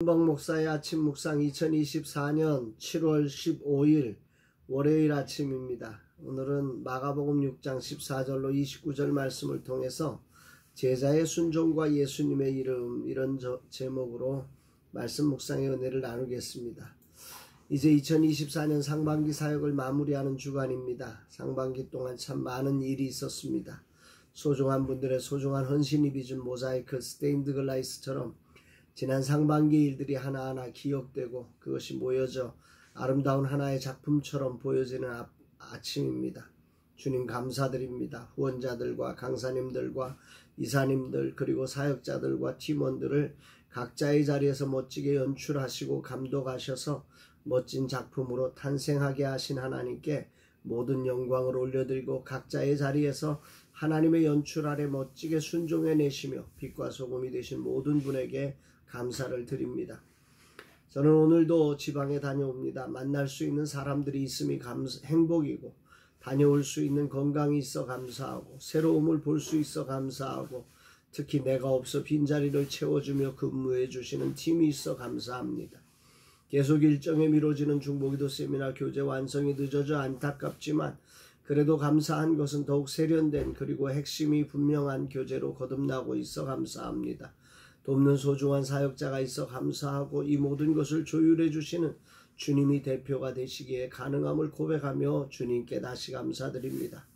한박 목사의 아침 묵상 2024년 7월 15일 월요일 아침입니다. 오늘은 마가복음 6장 14절로 29절 말씀을 통해서 제자의 순종과 예수님의 이름, 이런 제목으로 말씀 묵상의 은혜를 나누겠습니다. 이제 2024년 상반기 사역을 마무리하는 주간입니다. 상반기 동안 참 많은 일이 있었습니다. 소중한 분들의 소중한 헌신이 빚은 모자이크, 스테인드 글라이스처럼 지난 상반기 일들이 하나하나 기억되고 그것이 모여져 아름다운 하나의 작품처럼 보여지는 아침입니다. 주님 감사드립니다. 후원자들과 강사님들과 이사님들 그리고 사역자들과 팀원들을 각자의 자리에서 멋지게 연출하시고 감독하셔서 멋진 작품으로 탄생하게 하신 하나님께 모든 영광을 올려드리고 각자의 자리에서 하나님의 연출 아래 멋지게 순종해내시며 빛과 소금이 되신 모든 분에게 감사를 드립니다. 저는 오늘도 지방에 다녀옵니다. 만날 수 있는 사람들이 있음이 행복이고 다녀올 수 있는 건강이 있어 감사하고 새로움을 볼 수 있어 감사하고 특히 내가 없어 빈자리를 채워주며 근무해 주시는 팀이 있어 감사합니다. 계속 일정에 미뤄지는 중보기도 세미나 교재 완성이 늦어져 안타깝지만 그래도 감사한 것은 더욱 세련된 그리고 핵심이 분명한 교재로 거듭나고 있어 감사합니다. 돕는 소중한 사역자가 있어 감사하고 이 모든 것을 조율해 주시는 주님이 대표가 되시기에 가능함을 고백하며 주님께 다시 감사드립니다.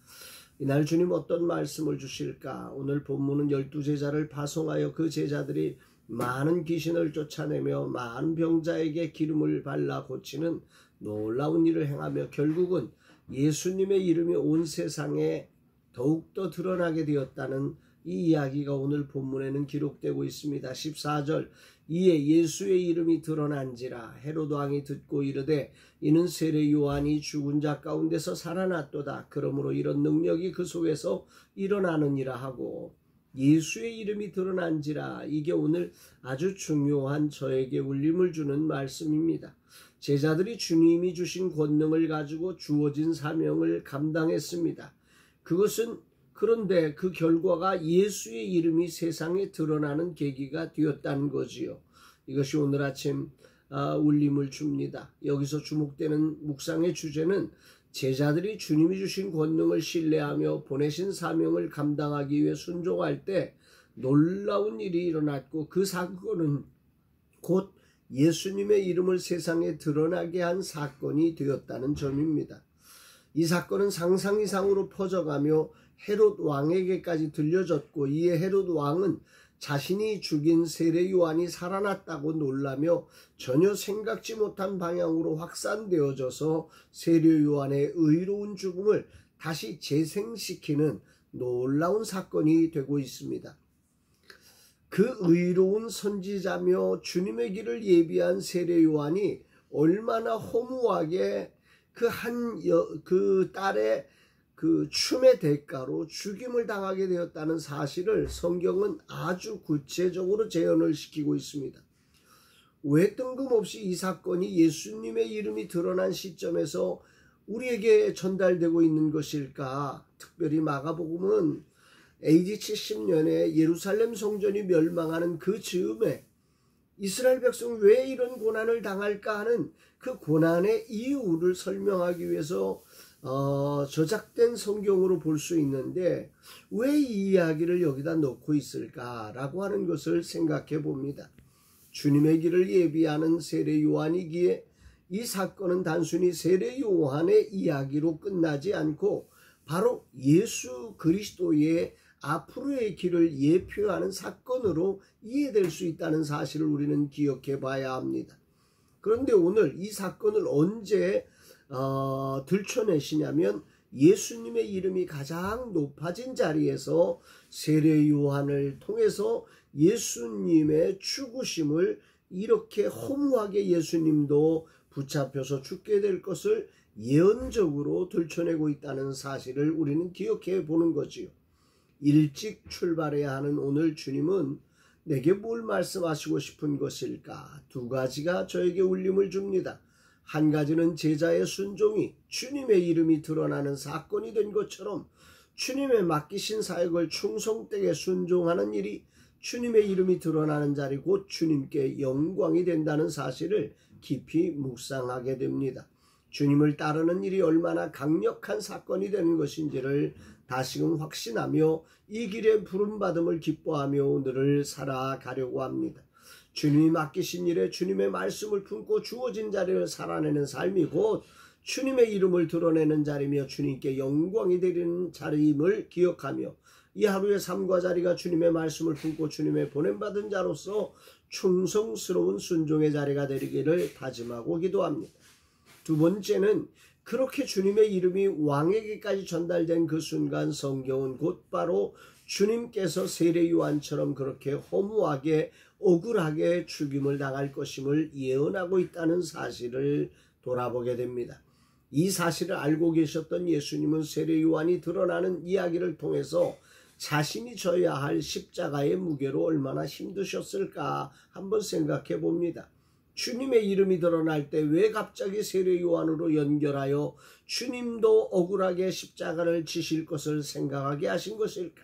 이날 주님 어떤 말씀을 주실까? 오늘 본문은 12제자를 파송하여 그 제자들이 많은 귀신을 쫓아내며 많은 병자에게 기름을 발라 고치는 놀라운 일을 행하며 결국은 예수님의 이름이 온 세상에 더욱더 드러나게 되었다는 이 이야기가 오늘 본문에는 기록되고 있습니다. 14절 이에 예수의 이름이 드러난지라 헤롯 왕이 듣고 이르되 이는 세례 요한이 죽은 자 가운데서 살아났도다. 그러므로 이런 능력이 그 속에서 일어나느니라 하고 예수의 이름이 드러난지라 이게 오늘 아주 중요한 저에게 울림을 주는 말씀입니다. 제자들이 주님이 주신 권능을 가지고 주어진 사명을 감당했습니다. 그런데 그 결과가 예수의 이름이 세상에 드러나는 계기가 되었다는 거지요. 이것이 오늘 아침 울림을 줍니다. 여기서 주목되는 묵상의 주제는 제자들이 주님이 주신 권능을 신뢰하며 보내신 사명을 감당하기 위해 순종할 때 놀라운 일이 일어났고 그 사건은 곧 예수님의 이름을 세상에 드러나게 한 사건이 되었다는 점입니다. 이 사건은 상상 이상으로 퍼져가며 헤롯 왕에게까지 들려졌고 이에 헤롯 왕은 자신이 죽인 세례 요한이 살아났다고 놀라며 전혀 생각지 못한 방향으로 확산되어져서 세례 요한의 의로운 죽음을 다시 재생시키는 놀라운 사건이 되고 있습니다. 그 의로운 선지자며 주님의 길을 예비한 세례 요한이 얼마나 허무하게 그 딸의 그 춤의 대가로 죽임을 당하게 되었다는 사실을 성경은 아주 구체적으로 재현을 시키고 있습니다. 왜 뜬금없이 이 사건이 예수님의 이름이 드러난 시점에서 우리에게 전달되고 있는 것일까? 특별히 마가복음은 AD 70년에 예루살렘 성전이 멸망하는 그 즈음에 이스라엘 백성 왜 이런 고난을 당할까 하는 그 고난의 이유를 설명하기 위해서 저작된 성경으로 볼 수 있는데 왜 이 이야기를 여기다 넣고 있을까라고 하는 것을 생각해 봅니다. 주님의 길을 예비하는 세례 요한이기에 이 사건은 단순히 세례 요한의 이야기로 끝나지 않고 바로 예수 그리스도의 앞으로의 길을 예표하는 사건으로 이해될 수 있다는 사실을 우리는 기억해 봐야 합니다. 그런데 오늘 이 사건을 언제 들춰내시냐면 예수님의 이름이 가장 높아진 자리에서 세례 요한을 통해서 예수님의 죽으심을 이렇게 허무하게 예수님도 붙잡혀서 죽게 될 것을 예언적으로 들춰내고 있다는 사실을 우리는 기억해 보는 거지요. 일찍 출발해야 하는 오늘 주님은 내게 뭘 말씀하시고 싶은 것일까? 두 가지가 저에게 울림을 줍니다. 한 가지는 제자의 순종이 주님의 이름이 드러나는 사건이 된 것처럼 주님의 맡기신 사역을 충성되게 순종하는 일이 주님의 이름이 드러나는 자리 곧 주님께 영광이 된다는 사실을 깊이 묵상하게 됩니다. 주님을 따르는 일이 얼마나 강력한 사건이 되는 것인지를 다시금 확신하며 이 길에 부름받음을 기뻐하며 오늘을 살아가려고 합니다. 주님이 맡기신 일에 주님의 말씀을 품고 주어진 자리를 살아내는 삶이 곧 주님의 이름을 드러내는 자리며 주님께 영광이 되는 자리임을 기억하며 이 하루의 삶과 자리가 주님의 말씀을 품고 주님의 보냄받은 자로서 충성스러운 순종의 자리가 되기를 다짐하고 기도합니다. 두 번째는 그렇게 주님의 이름이 왕에게까지 전달된 그 순간 성경은 곧바로 주님께서 세례 요한처럼 그렇게 허무하게 억울하게 죽임을 당할 것임을 예언하고 있다는 사실을 돌아보게 됩니다. 이 사실을 알고 계셨던 예수님은 세례 요한이 드러나는 이야기를 통해서 자신이 져야 할 십자가의 무게로 얼마나 힘드셨을까 한번 생각해 봅니다. 주님의 이름이 드러날 때 왜 갑자기 세례 요한으로 연결하여 주님도 억울하게 십자가를 지실 것을 생각하게 하신 것일까?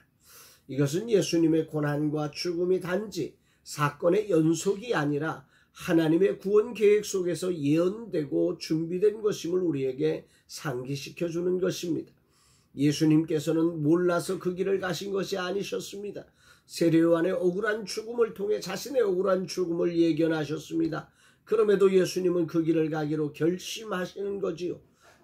이것은 예수님의 고난과 죽음이 단지 사건의 연속이 아니라 하나님의 구원 계획 속에서 예언되고 준비된 것임을 우리에게 상기시켜 주는 것입니다. 예수님께서는 몰라서 그 길을 가신 것이 아니셨습니다. 세례 요한의 억울한 죽음을 통해 자신의 억울한 죽음을 예견하셨습니다. 그럼에도 예수님은 그 길을 가기로 결심하시는 거지요.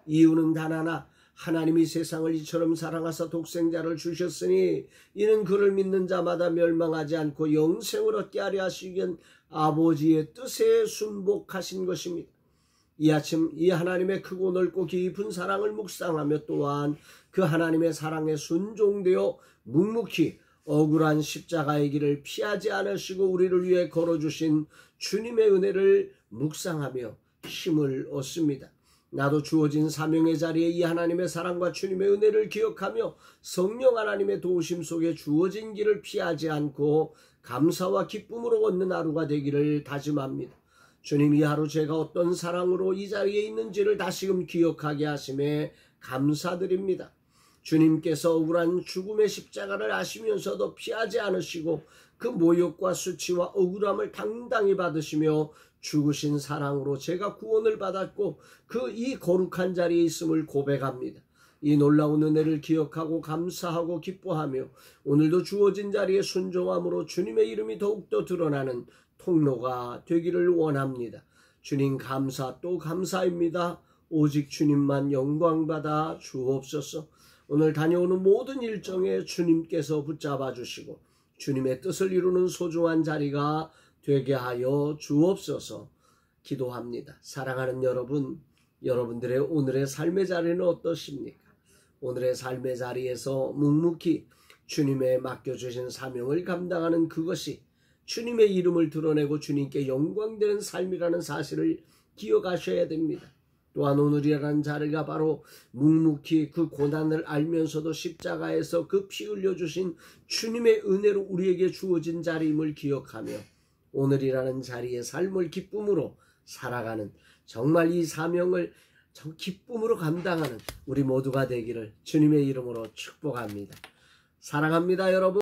이유는 단 하나, 하나님이 세상을 이처럼 사랑하사 독생자를 주셨으니 이는 그를 믿는 자마다 멸망하지 않고 영생을 얻게 하려 하시기엔 아버지의 뜻에 순복하신 것입니다. 이 아침 이 하나님의 크고 넓고 깊은 사랑을 묵상하며 또한 그 하나님의 사랑에 순종되어 묵묵히 억울한 십자가의 길을 피하지 않으시고 우리를 위해 걸어주신 주님의 은혜를 묵상하며 힘을 얻습니다. 나도 주어진 사명의 자리에 이 하나님의 사랑과 주님의 은혜를 기억하며 성령 하나님의 도우심 속에 주어진 길을 피하지 않고 감사와 기쁨으로 걷는 하루가 되기를 다짐합니다. 주님, 이 하루 제가 어떤 사랑으로 이 자리에 있는지를 다시금 기억하게 하심에 감사드립니다. 주님께서 억울한 죽음의 십자가를 아시면서도 피하지 않으시고 그 모욕과 수치와 억울함을 당당히 받으시며 죽으신 사랑으로 제가 구원을 받았고 그 이 거룩한 자리에 있음을 고백합니다. 이 놀라운 은혜를 기억하고 감사하고 기뻐하며 오늘도 주어진 자리에 순종함으로 주님의 이름이 더욱더 드러나는 통로가 되기를 원합니다. 주님 감사 또 감사입니다. 오직 주님만 영광받아 주옵소서. 오늘 다녀오는 모든 일정에 주님께서 붙잡아 주시고 주님의 뜻을 이루는 소중한 자리가 되게 하여 주옵소서. 기도합니다. 사랑하는 여러분, 여러분들의 오늘의 삶의 자리는 어떠십니까? 오늘의 삶의 자리에서 묵묵히 주님의 맡겨주신 사명을 감당하는 그것이 주님의 이름을 드러내고 주님께 영광되는 삶이라는 사실을 기억하셔야 됩니다. 또한 오늘이라는 자리가 바로 묵묵히 그 고난을 알면서도 십자가에서 그 피 흘려주신 주님의 은혜로 우리에게 주어진 자리임을 기억하며 오늘이라는 자리의 삶을 기쁨으로 살아가는 정말 이 사명을 기쁨으로 감당하는 우리 모두가 되기를 주님의 이름으로 축복합니다. 사랑합니다, 여러분.